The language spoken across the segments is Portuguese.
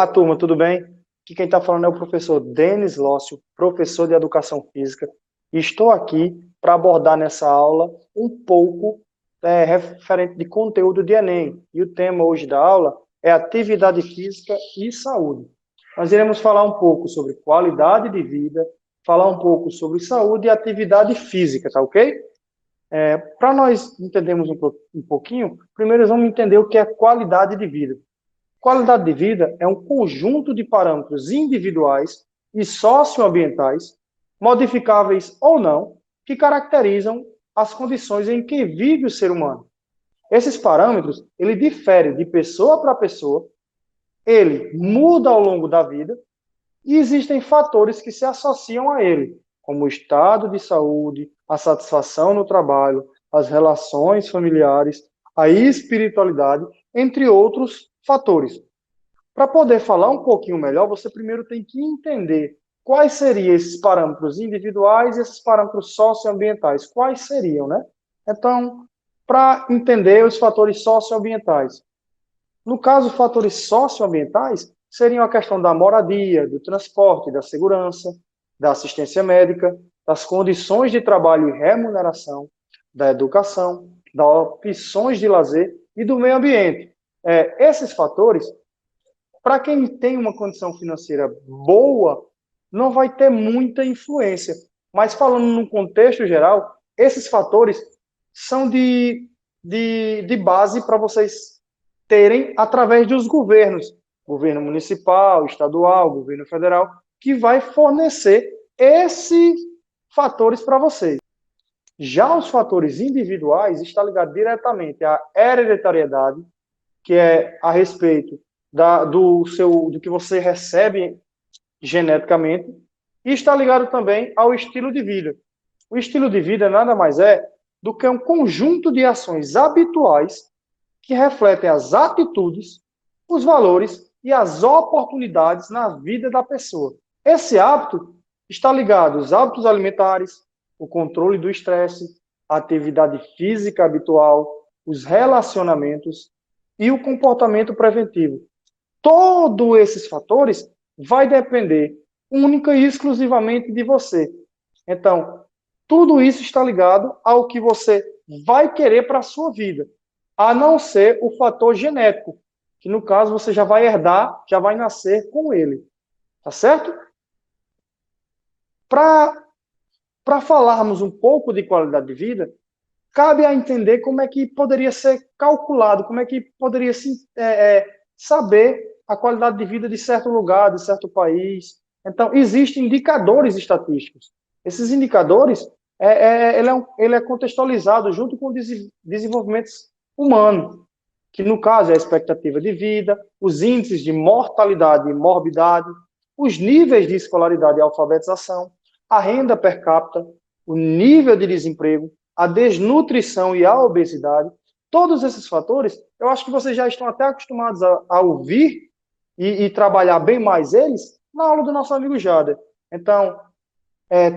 Olá, turma, tudo bem? Aqui quem está falando é o professor Denis Lócio, professor de Educação Física, e estou aqui para abordar nessa aula um pouco referente de conteúdo de Enem. E o tema hoje da aula é atividade física e saúde. Nós iremos falar um pouco sobre qualidade de vida, falar um pouco sobre saúde e atividade física, tá ok? Para nós entendermos um pouquinho, primeiro vamos entender o que é qualidade de vida. Qualidade de vida é um conjunto de parâmetros individuais e socioambientais, modificáveis ou não, que caracterizam as condições em que vive o ser humano. Esses parâmetros, ele difere de pessoa para pessoa, ele muda ao longo da vida e existem fatores que se associam a ele, como o estado de saúde, a satisfação no trabalho, as relações familiares, a espiritualidade, entre outros fatores. Para poder falar um pouquinho melhor, você primeiro tem que entender quais seriam esses parâmetros individuais e esses parâmetros socioambientais. Quais seriam, né? Então, para entender os fatores socioambientais. No caso, fatores socioambientais seriam a questão da moradia, do transporte, da segurança, da assistência médica, das condições de trabalho e remuneração, da educação, das opções de lazer e do meio ambiente. Esses fatores, para quem tem uma condição financeira boa, não vai ter muita influência. Mas falando num contexto geral, esses fatores são de base para vocês terem através dos governos, governo municipal, estadual, governo federal, que vai fornecer esses fatores para vocês. Já os fatores individuais está ligado diretamente à hereditariedade, que é a respeito do que você recebe geneticamente, e está ligado também ao estilo de vida. O estilo de vida nada mais é do que um conjunto de ações habituais que refletem as atitudes, os valores e as oportunidades na vida da pessoa. Esse hábito está ligado aos hábitos alimentares, o controle do estresse, a atividade física habitual, os relacionamentos e o comportamento preventivo. Todos esses fatores vai depender única e exclusivamente de você. Então, tudo isso está ligado ao que você vai querer para a sua vida, a não ser o fator genético, que no caso você já vai herdar, já vai nascer com ele. Tá certo? Para falarmos um pouco de qualidade de vida, cabe a entender como é que poderia ser calculado, como é que poderia saber a qualidade de vida de certo lugar, de certo país. Então, existem indicadores estatísticos. Esses indicadores, ele é contextualizado junto com o desenvolvimento humano, que no caso é a expectativa de vida, os índices de mortalidade e morbidade, os níveis de escolaridade e alfabetização, a renda per capita, o nível de desemprego, a desnutrição e a obesidade. Todos esses fatores, eu acho que vocês já estão até acostumados a ouvir e trabalhar bem mais eles na aula do nosso amigo Jader. Então,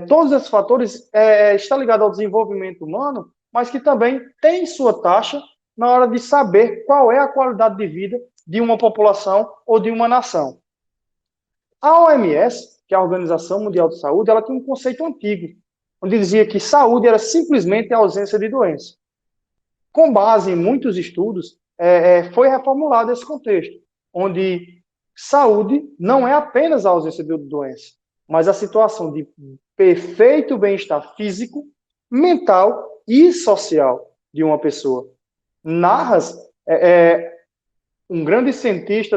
todos esses fatores estão ligados ao desenvolvimento humano, mas que também tem sua taxa na hora de saber qual é a qualidade de vida de uma população ou de uma nação. A OMS, que é a Organização Mundial de Saúde, ela tem um conceito antigo, onde dizia que saúde era simplesmente a ausência de doença. Com base em muitos estudos, foi reformulado esse contexto, onde saúde não é apenas a ausência de doença, mas a situação de perfeito bem-estar físico, mental e social de uma pessoa. Narras, um grande cientista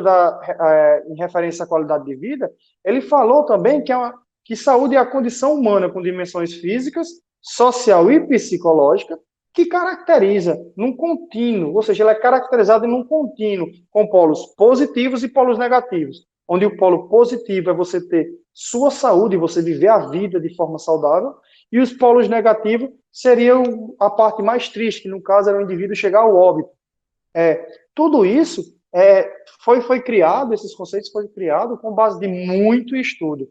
em referência à qualidade de vida, ele falou também que saúde é a condição humana com dimensões físicas, social e psicológica, que caracteriza num contínuo, ou seja, ela é caracterizada num contínuo, com polos positivos e polos negativos, onde o polo positivo é você ter sua saúde, você viver a vida de forma saudável, e os polos negativos seriam a parte mais triste, que no caso era o indivíduo chegar ao óbito. Tudo isso foi criado, esses conceitos foram criados com base de muito estudo.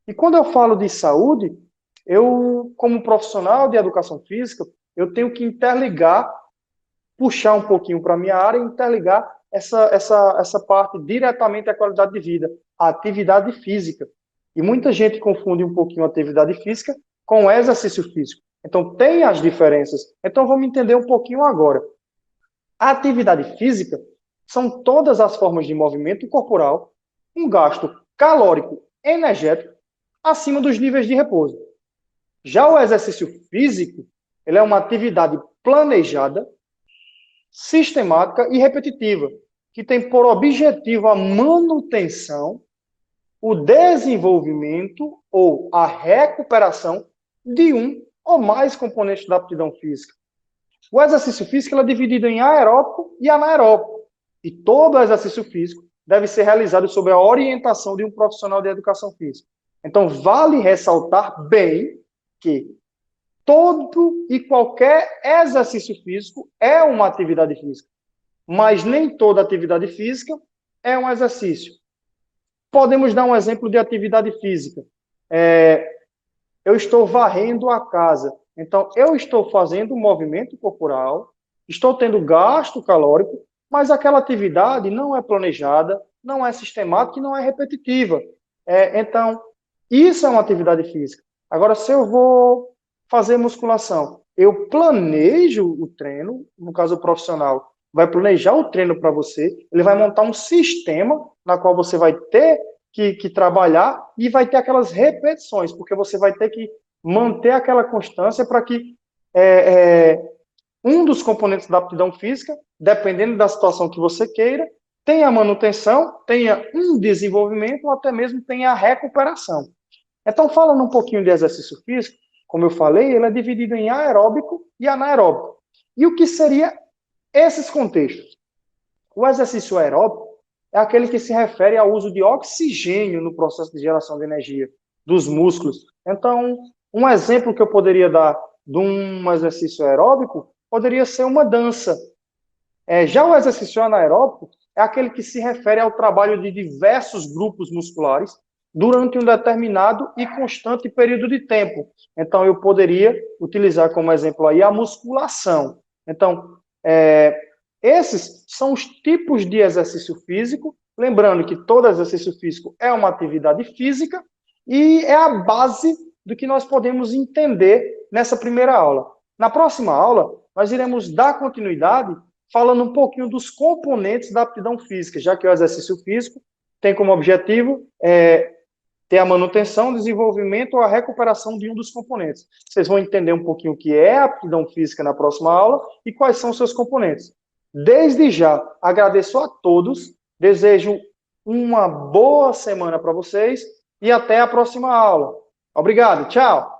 E quando eu falo de saúde, eu, como profissional de educação física, eu tenho que interligar, puxar um pouquinho para a minha área e interligar essa parte diretamente à qualidade de vida, a atividade física. E muita gente confunde um pouquinho a atividade física com o exercício físico. Então, tem as diferenças. Então, vamos entender um pouquinho agora. A atividade física são todas as formas de movimento corporal, um gasto calórico energético acima dos níveis de repouso. Já o exercício físico, ele é uma atividade planejada, sistemática e repetitiva, que tem por objetivo a manutenção, o desenvolvimento ou a recuperação de um ou mais componentes da aptidão física. O exercício físico é dividido em aeróbico e anaeróbico, e todo exercício físico deve ser realizado sob a orientação de um profissional de educação física. Então, vale ressaltar bem que todo e qualquer exercício físico é uma atividade física, mas nem toda atividade física é um exercício. Podemos dar um exemplo de atividade física. Eu estou varrendo a casa, então eu estou fazendo um movimento corporal, estou tendo gasto calórico, mas aquela atividade não é planejada, não é sistemática e não é repetitiva. Então, isso é uma atividade física. Agora, se eu vou fazer musculação, eu planejo o treino, no caso o profissional vai planejar o treino para você, ele vai montar um sistema na qual você vai ter que trabalhar e vai ter aquelas repetições, porque você vai ter que manter aquela constância para que um dos componentes da aptidão física, dependendo da situação que você queira, tenha manutenção, tenha um desenvolvimento ou até mesmo tenha a recuperação. Então, falando um pouquinho de exercício físico, como eu falei, ele é dividido em aeróbico e anaeróbico. E o que seria esses contextos? O exercício aeróbico é aquele que se refere ao uso de oxigênio no processo de geração de energia dos músculos. Então, um exemplo que eu poderia dar de um exercício aeróbico poderia ser uma dança. Já o exercício anaeróbico é aquele que se refere ao trabalho de diversos grupos musculares durante um determinado e constante período de tempo. Então, eu poderia utilizar como exemplo aí a musculação. Então, esses são os tipos de exercício físico, lembrando que todo exercício físico é uma atividade física e é a base do que nós podemos entender nessa primeira aula. Na próxima aula, nós iremos dar continuidade falando um pouquinho dos componentes da aptidão física, já que o exercício físico tem como objetivo ter a manutenção, desenvolvimento ou a recuperação de um dos componentes. Vocês vão entender um pouquinho o que é a aptidão física na próxima aula e quais são os seus componentes. Desde já, agradeço a todos, desejo uma boa semana para vocês e até a próxima aula. Obrigado, tchau!